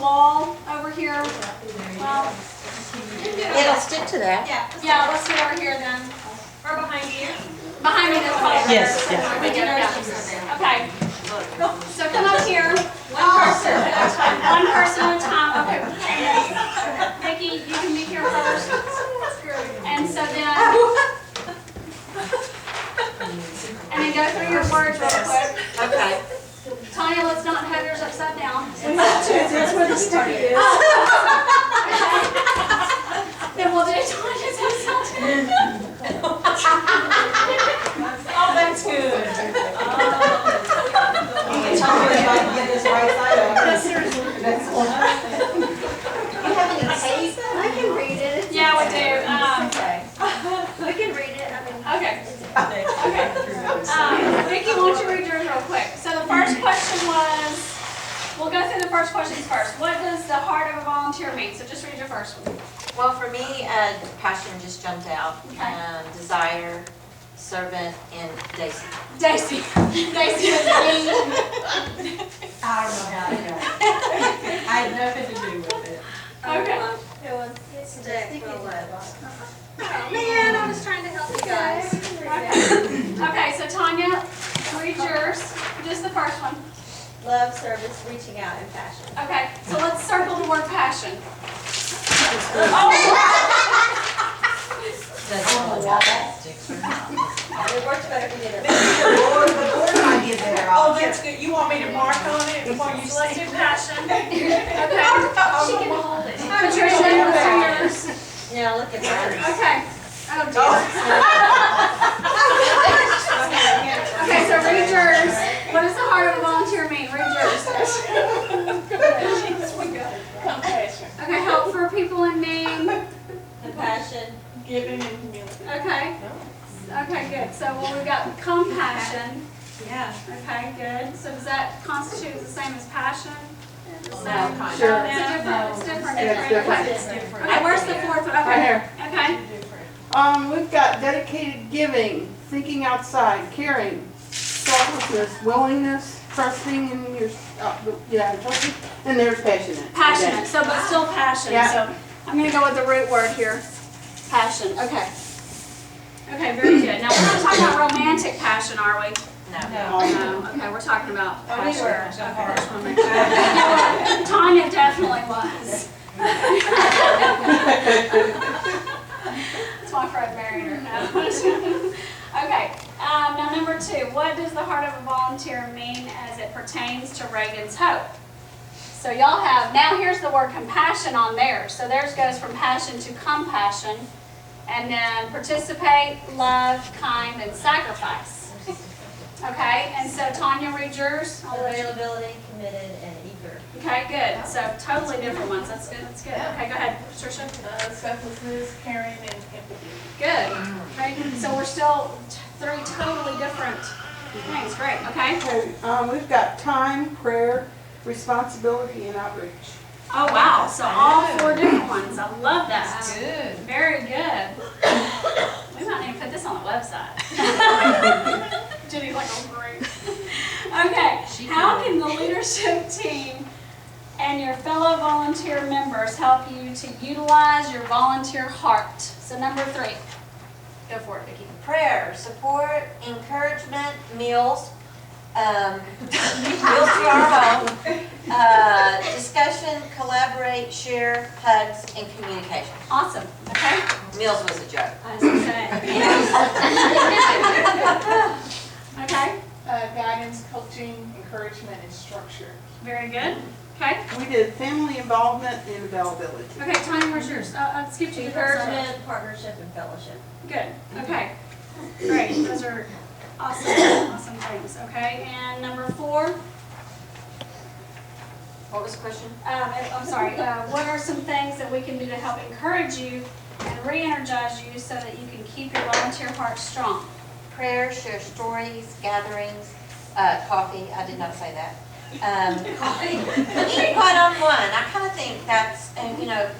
wall over here. Well, It'll stick to that. yeah, let's do it over here then. Or behind you. Behind me, that's fine. Yes, yes. Okay. So come up here. One person. One person at a time. Okay. Vicki, you can be here first. And so then, and then go through your words real quick. Okay. Tanya, let's not have yours upside down. That's where the sticky is. Then we'll do Tanya's upside down. Oh, that's good. Get this right side up. You have any tape? I can read it. Yeah, we do. We can read it. Okay. Vicki, why don't you read yours real quick? So the first question was, we'll go through the first questions first. What does the heart of a volunteer mean? So just read your first one. Well, for me, passion just jumped out. Okay. Desire, servant, and Daisy. Daisy. Daisy is me. I don't know how to go. I had nothing to do with it. Okay. It was sticky. Man, I was trying to help you guys. Okay, so Tanya, read yours. Just the first one. Love, service, reaching out, and passion. Okay, so let's circle the word passion. It works better if you did it. The board might get there. Oh, that's good. You want me to mark on it before you Let's say do it? passion. Okay. She can hold it. Patricia, what's yours? Now look at that. Okay. Oh dear. Okay, so read yours. What does the heart of a volunteer mean? Read yours. Okay, help for people in need. Compassion. Giving and humility. Okay. Okay, good. So well, we've got compassion. Yeah. Okay, good. So does that constitute the same as passion? No, Sure. It's different. It's different. It's different. Okay, where's the fourth one? Right Okay. here. Okay. We've got dedicated giving, thinking outside, caring, selflessness, willingness, trusting in your, trusting, and there's passionate. Passionate. So but still passion. Yeah. So I'm gonna go with the root word here. Passion. Okay. Okay, very good. Now we're not talking about romantic passion, are we? No. No. Okay, we're talking about Oh, we passion. were. Okay, just wanna make sure. Tanya definitely was. That's why Fred married her. No. Okay. Now number 2. What does the heart of a volunteer mean as it pertains to Ragan's hope? So y'all have, now here's the word compassion on theirs. So theirs goes from passion to compassion. And then participate, love, kind, and sacrifice. Okay, and so Tanya, read yours. Availability, committed, and eager. Okay, good. So totally different ones. That's good. That's good. Okay, go ahead, Patricia. Selflessness, caring, and empathy. Good. Okay, so we're still 3 totally different things. Great. Okay. Okay, we've got time, prayer, responsibility, and outreach. Oh wow. So all 4 different ones. I love that. Good. Very good. We might need to put this on the website. Jenny's like, oh great. Okay. How can the leadership team and your fellow volunteer members help you to utilize your volunteer heart? So number 3. Go for it, Vicki. Prayer, support, encouragement, meals, meals to our home, discussion, collaborate, share, hugs, and communication. Awesome. Okay. Meals was a joke. I was gonna say. Okay. Guidance, coaching, encouragement, and structure. Very good. Okay. We did family involvement and availability. Okay, Tanya, where's yours? I skipped you. Encouragement, partnership, and fellowship. Good. Okay. Great. Those are awesome things. Okay. And number 4. What was the question? I'm sorry. What are some things that we can do to help encourage you and re-energize you so that you can keep your volunteer heart strong? Prayer, share stories, gatherings, coffee. I did not say that. Eat one-on-one. I kind of think that's,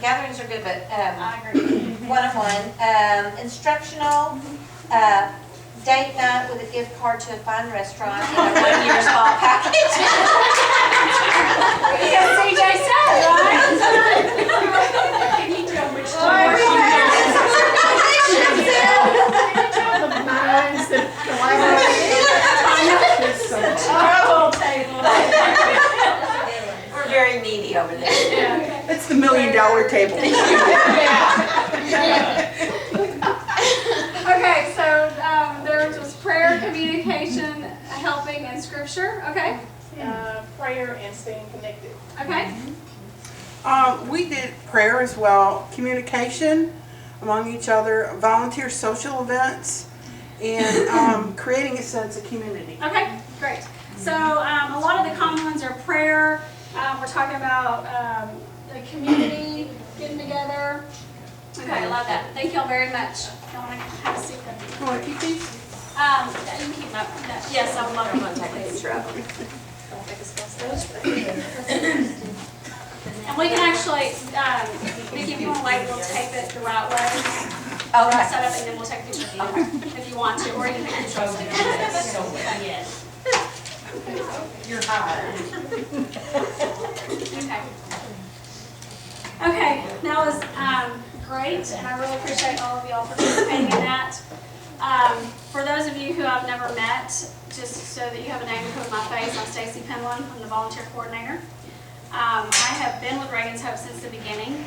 gatherings are good, but I agree. one-on-one. Instructional, date night with a gift card to a fine restaurant and a 1-year spa package. Because CJ said, right? very needy over there. Yeah. It's the $1 million table. Okay, so there was prayer, communication, helping, and scripture. Okay. Prayer and staying connected. Okay. We did prayer as well, communication among each other, volunteer social events, and creating a sense of community. Okay, great. So a lot of the common ones are prayer. We're talking about the community getting together. Okay, I love that. Thank you all very much. You want to have a seat? You want to keep these? Yeah, you can keep them up. Yes, I would love to take a picture of them. And we can actually, Vicki, if you want to wait, we'll tape it the right way. Okay. Set up and then we'll take a picture of you if you want to, or you can take a picture of it. Yes. You're hired. Okay. Okay, that was great, and I really appreciate all of y'all participating in that. For those of you who I've never met, just so that you have a name to put in my face, I'm Stacy Penland. I'm the volunteer coordinator. I have been with Ragan's Hope since the beginning.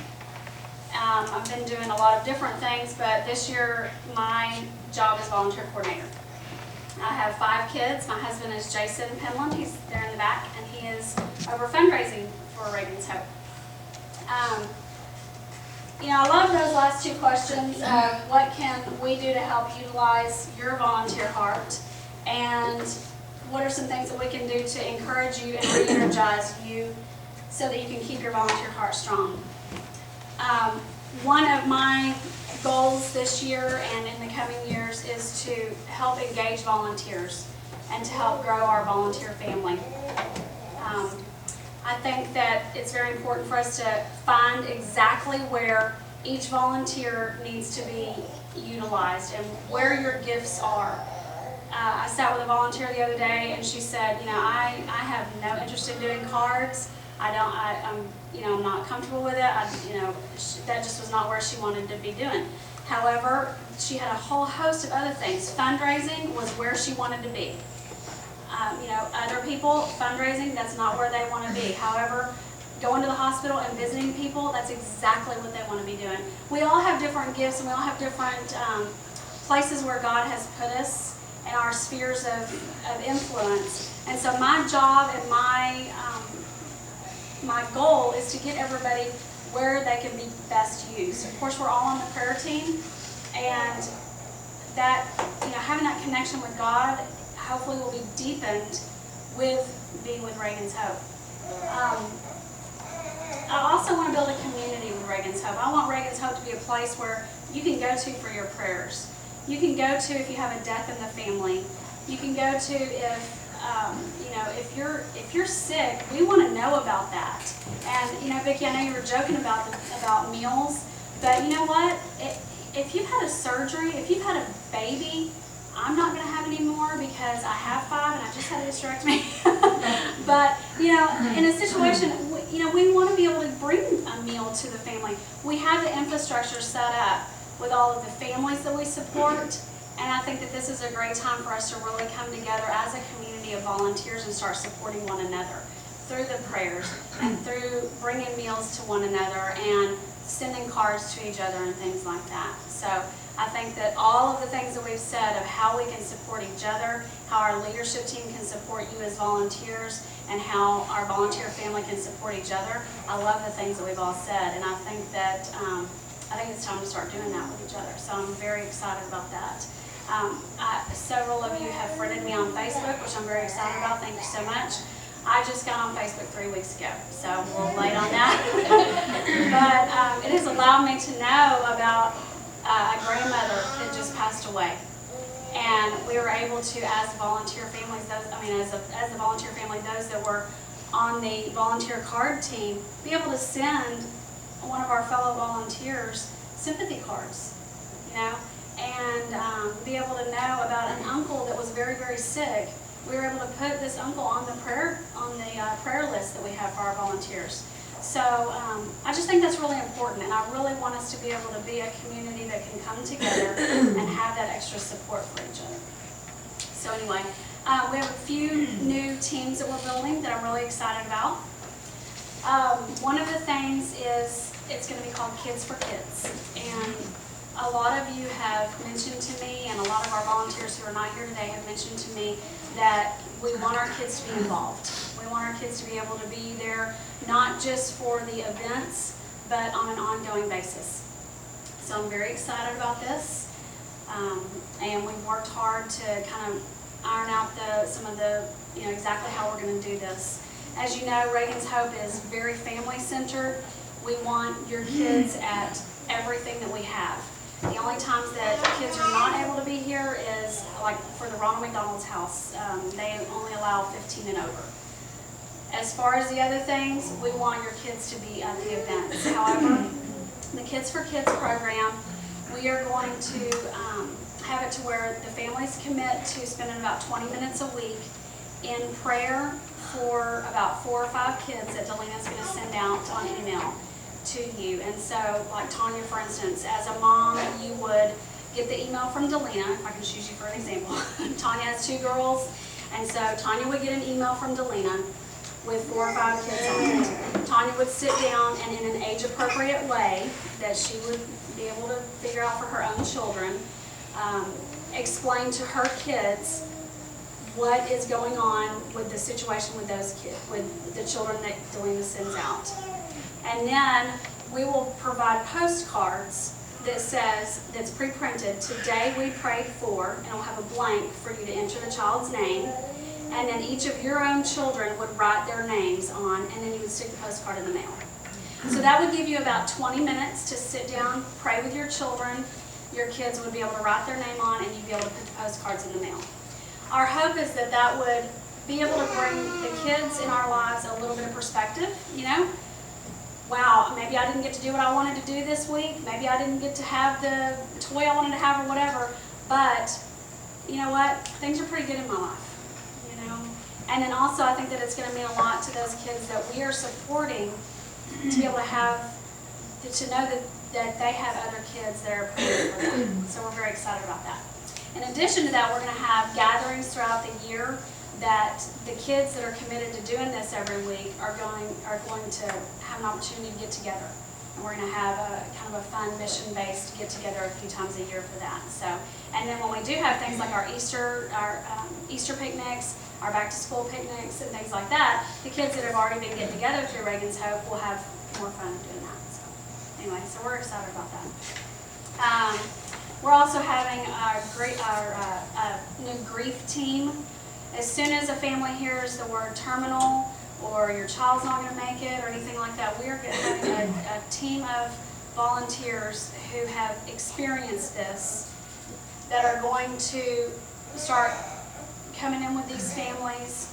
I've been doing a lot of different things, but this year my job is volunteer coordinator. I have 5 kids. My husband is Jason Penland. He's there in the back, and he is over fundraising for Ragan's Hope. I love those last 2 questions of what can we do to help utilize your volunteer heart, and what are some things that we can do to encourage you and re-energize you so that you can keep your volunteer heart strong. One of my goals this year and in the coming years is to help engage volunteers and to help grow our volunteer family. I think that it's very important for us to find exactly where each volunteer needs to be utilized and where your gifts are. I sat with a volunteer the other day, and she said, I have no interest in doing cards. I'm not comfortable with it. That just was not where she wanted to be doing. However, she had a whole host of other things. Fundraising was where she wanted to be. Other people, fundraising, that's not where they want to be. However, going to the hospital and visiting people, that's exactly what they want to be doing. We all have different gifts, and we all have different places where God has put us in our spheres of influence. And so my job and my goal is to get everybody where they can be best used. Of course, we're all on the prayer team, and that, having that connection with God hopefully will be deepened with being with Ragan's Hope. I also want to build a community with Ragan's Hope. I want Ragan's Hope to be a place where you can go to for your prayers. You can go to if you have a death in the family. You can go to if you're sick. We want to know about that. And Vicki, I know you were joking about meals, but you know what? If you've had a surgery, if you've had a baby, I'm not going to have any more because I have 5 and I just had a hysterectomy. But in a situation, we want to be able to bring a meal to the family. We have the infrastructure set up with all of the families that we support, and I think that this is a great time for us to really come together as a community of volunteers and start supporting one another through the prayers and through bringing meals to one another and sending cards to each other and things like that. So I think that all of the things that we've said of how we can support each other, how our leadership team can support you as volunteers, and how our volunteer family can support each other, I love the things that we've all said, and I think that it's time to start doing that with each other. So I'm very excited about that. Several of you have friended me on Facebook, which I'm very excited about. Thank you so much. I just got on Facebook 3 weeks ago, so I'm a little late on that. But it has allowed me to know about a grandmother that just passed away. And we were able to, as volunteer families, as the volunteer family, those that were on the volunteer card team, be able to send one of our fellow volunteers sympathy cards, and be able to know about an uncle that was very, very sick. We were able to put this uncle on the prayer list that we have for our volunteers. So I just think that's really important, and I really want us to be able to be a community that can come together and have that extra support for each other. So anyway, we have a few new teams that we're building that I'm really excited about. One of the things is it's going to be called Kids for Kids. And a lot of you have mentioned to me, and a lot of our volunteers who are not here today have mentioned to me that we want our kids to be involved. We want our kids to be able to be there, not just for the events, but on an ongoing basis. So I'm very excited about this. And we've worked hard to kind of iron out some of the, exactly how we're going to do this. As you know, Ragan's Hope is very family-centered. We want your kids at everything that we have. The only times that kids are not able to be here is like for the Ronald McDonald's house. They only allow 15 and over. As far as the other things, we want your kids to be at the events. However, the Kids for Kids program, we are going to have it to where the families commit to spending about 20 minutes a week in prayer for about 4 or 5 kids that Delina's going to send out on email to you. And so, like Tanya, for instance, as a mom, you would get the email from Delina, if I can choose you for an example. Tanya has 2 girls, and so Tanya would get an email from Delina with 4 or 5 kids on it. Tanya would sit down and in an age-appropriate way that she would be able to figure out for her own children, explain to her kids what is going on with the situation with those kids, with the children that Delina sends out. And then we will provide postcards that says, that's pre-printed, today we prayed for, and it'll have a blank for you to enter the child's name. And then each of your own children would write their names on, and then you would stick the postcard in the mail. So that would give you about 20 minutes to sit down, pray with your children. Your kids would be able to write their name on, and you'd be able to put the postcards in the mail. Our hope is that that would be able to bring the kids in our lives a little bit of perspective, Wow, maybe I didn't get to do what I wanted to do this week. Maybe I didn't get to have the toy I wanted to have or whatever. But you know what? Things are pretty good in my life, And then also I think that it's going to mean a lot to those kids that we are supporting to be able to have, to know that they have other kids that are praying for them. So we're very excited about that. In addition to that, we're going to have gatherings throughout the year that the kids that are committed to doing this every week are going to have an opportunity to get together. And we're going to have a kind of a fun mission-based get together a few times a year for that. So, and then when we do have things like our Easter picnics, our back-to-school picnics, and things like that, the kids that have already been getting together through Ragan's Hope will have more fun doing that. So, anyway, so we're excited about that. We're also having our new grief team. As soon as a family hears the word terminal, or your child's not going to make it, or anything like that, we are having a team of volunteers who have experienced this that are going to start coming in with these families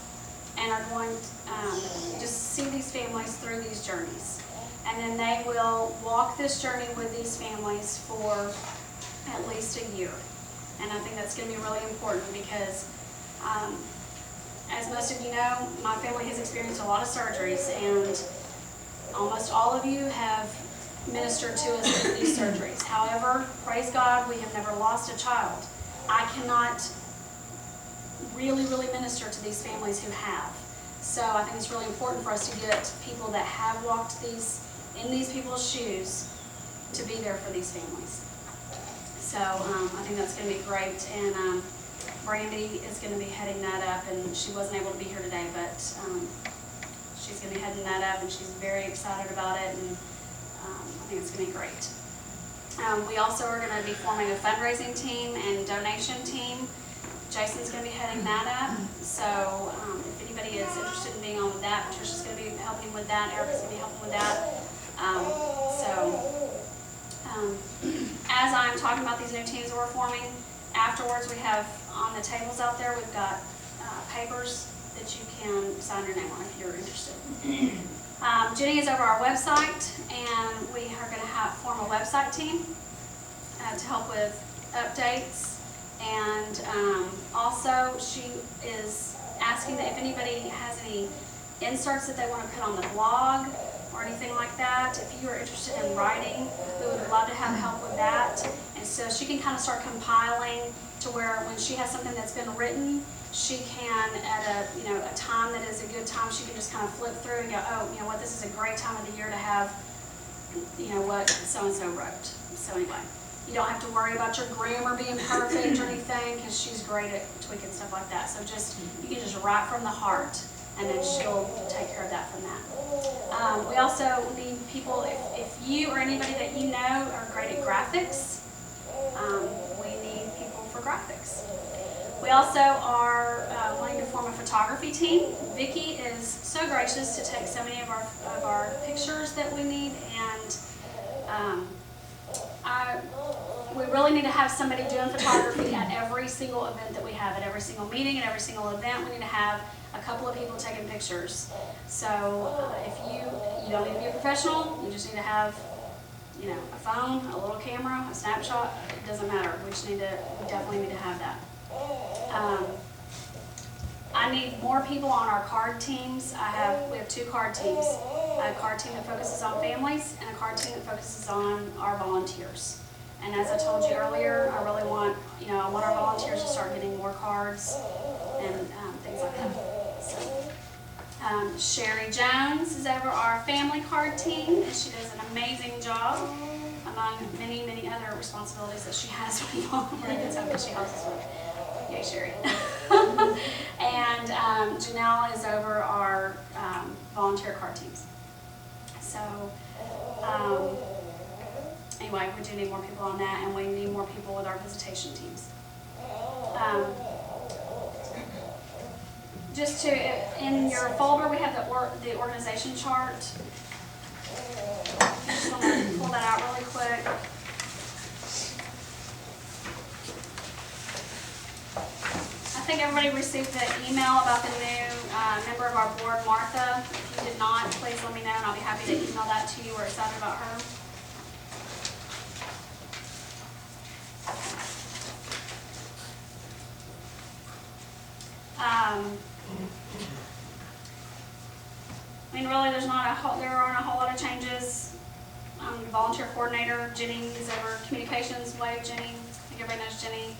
and are going to just see these families through these journeys. And then they will walk this journey with these families for at least a year. And I think that's going to be really important because as most of you know, my family has experienced a lot of surgeries, and almost all of you have ministered to us through these surgeries. However, praise God, we have never lost a child. I cannot really minister to these families who have. So I think it's really important for us to get people that have walked in these people's shoes to be there for these families. So I think that's going to be great. And Brandy is going to be heading that up, and she wasn't able to be here today, but she's going to be heading that up, and she's very excited about it, and I think it's going to be great. We also are going to be forming a fundraising team and donation team. Jason's going to be heading that up, so if anybody is interested in being on with that, Patricia's going to be helping with that, Erica's going to be helping with that. As I'm talking about these new teams that we're forming, afterwards we have on the tables out there, we've got papers that you can sign your name on if you're interested. Jenny is over our website, and we are going to form a website team to help with updates. And also she is asking that if anybody has any inserts that they want to put on the blog or anything like that, if you are interested in writing, we would love to have help with that. And so she can kind of start compiling to where when she has something that's been written, she can, at a time that is a good time, she can just kind of flip through and go, oh, you know what, this is a great time of the year to have, what so-and-so wrote. So anyway, you don't have to worry about your grammar being perfect or anything, because she's great at tweaking stuff like that. So you can just write from the heart, and then she'll take care of that from that. We also need people, if you or anybody that you know are great at graphics, we need people for graphics. We also are wanting to form a photography team. Vicki is so gracious to take so many of our pictures that we need, and we really need to have somebody doing photography at every single event that we have, at every single meeting, at every single event. We need to have a couple of people taking pictures. So if you don't need to be a professional, you just need to have a phone, a little camera, a snapshot. It doesn't matter. We definitely need to have that. I need more people on our card teams. We have 2 card teams. A card team that focuses on families and a card team that focuses on our volunteers. And as I told you earlier, I really want, I want our volunteers to start getting more cards and things like that. So, Sherry Jones is over our family card team, and she does an amazing job among many, many other responsibilities that she has with something she helps us with. Yay, Sherry. And Janelle is over our volunteer card teams. So, anyway, we do need more people on that, and we need more people with our visitation teams. In your folder, we have the organization chart. I just want to pull that out really quick. I think everybody received the email about the new member of our board, Martha. If you did not, please let me know, and I'll be happy to email that to you. We're excited about her. Really, there aren't a whole lot of changes. Volunteer coordinator, Jenny is over communications. Wave, Jenny. I think everybody knows Jenny.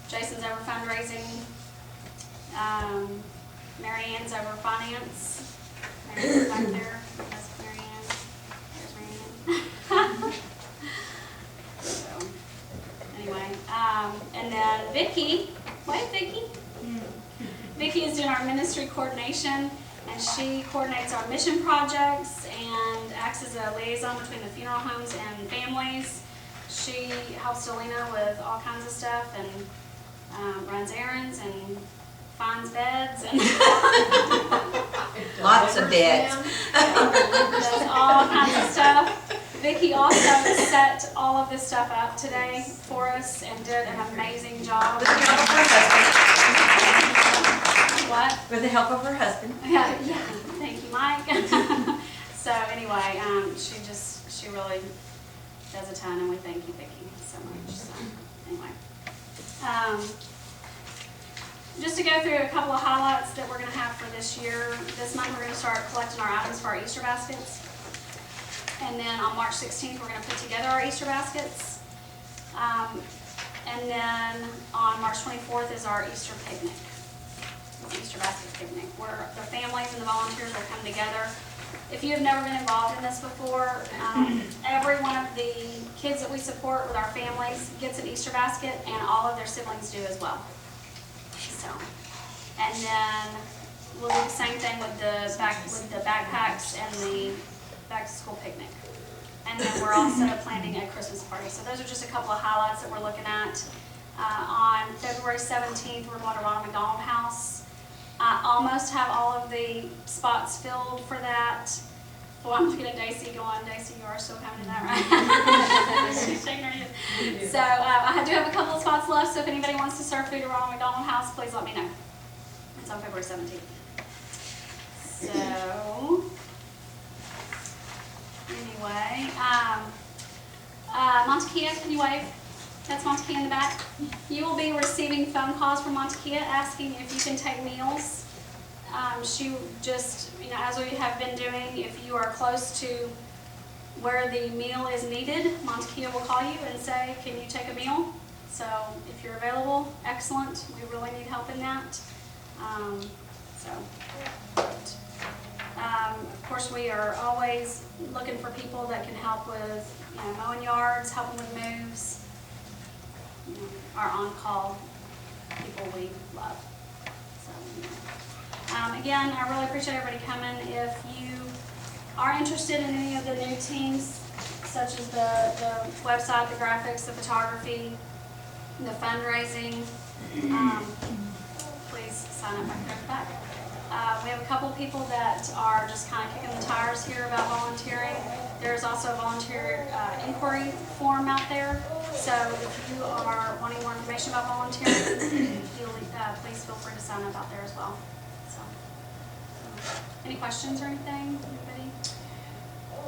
Jason's over fundraising. Mary Ann's over finance. Mary Ann's back there. That's Mary Ann. There's Mary Ann. So, anyway, and then Vicki. Wave, Vicki. Vicki is doing our ministry coordination, and she coordinates our mission projects and acts as a liaison between the funeral homes and families. She helps Delina with all kinds of stuff and runs errands and finds beds and Lots of beds. does all kinds of stuff. Vicki also set all of this stuff up today for us and did an amazing job. With the help of her husband. What? With the help of her husband. Yeah. Thank you, Mike. So anyway, she really does a ton, and we thank you, Vicki, so much. So anyway, just to go through a couple of highlights that we're going to have for this year. This month we're going to start collecting our items for our Easter baskets, and then on March 16th we're going to put together our Easter baskets, and then on March 24th is our Easter picnic. Easter basket picnic, where the families and the volunteers will come together. If you have never been involved in this before, every one of the kids that we support with our families gets an Easter basket, and all of their siblings do as well. So, and then we'll do the same thing with the backpacks and the back to school picnic. And then we're also planning a Christmas party. So those are just a couple of highlights that we're looking at. On February 17th, we're going to Ronald McDonald House. I almost have all of the spots filled for that. Well, I'm looking at Daisy going, Daisy, you are still coming to that, right? She's shaking her head. So I do have a couple of spots left, so if anybody wants to serve food at Ronald McDonald House, please let me know. It's on February 17th. So, anyway, Montekia, can you wave? That's Montekia in the back. You will be receiving phone calls from Montekia asking if you can take meals. She just, as we have been doing, if you are close to where the meal is needed, Montekia will call you and say, can you take a meal? So if you're available, excellent. We really need help in that. So, of course, we are always looking for people that can help with, mowing yards, helping with moves. Our on-call people we love. So, again, I really appreciate everybody coming. If you are interested in any of the new teams, such as the website, the graphics, the photography, the fundraising, please sign up back there at the back. We have a couple of people that are just kind of kicking the tires here about volunteering. There's also a volunteer inquiry form out there. So if you are wanting more information about volunteering, please feel free to sign up out there as well. So, any questions or anything? Anybody?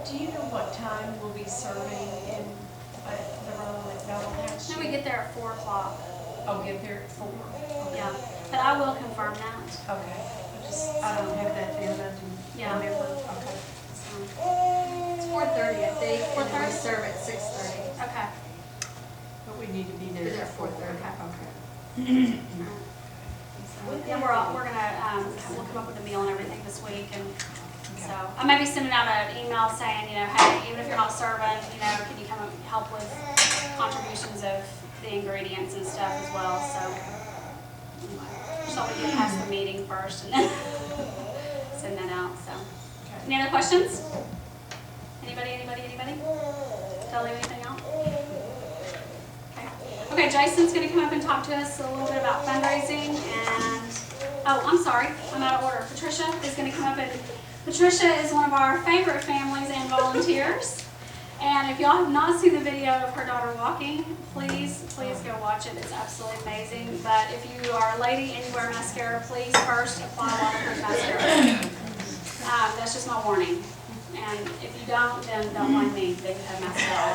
Do you know what time we'll be serving in the room at Double Hatch? No, we get there at 4 o'clock. Oh, get there at 4? Yeah, but I will confirm that. Okay. I don't have that down. I do Yeah. remember. Okay. So, It's 4:30, I think, and then 4:30? we serve at 6:30. okay. But we need to be there. Be there at 4:30. Okay. Yeah, we're gonna we'll come up with a meal and everything this week, and Okay. so I may be sending out an email saying, hey, even if you're not serving, can you come and help with contributions of the ingredients and stuff as well. So anyway, just thought we could pass the meeting first and then send that out. So, any other questions? Anybody? Tell you anything else? Okay, Jason's going to come up and talk to us a little bit about fundraising, and, oh, I'm sorry, I'm out of order. Patricia is going to come up, and Patricia is one of our favorite families and volunteers, and if y'all have not seen the video of her daughter walking, please go watch it. It's absolutely amazing, but if you are a lady and you wear mascara, please first apply waterproof mascara. That's just my warning, and if you don't, then don't mind me. They have mascara all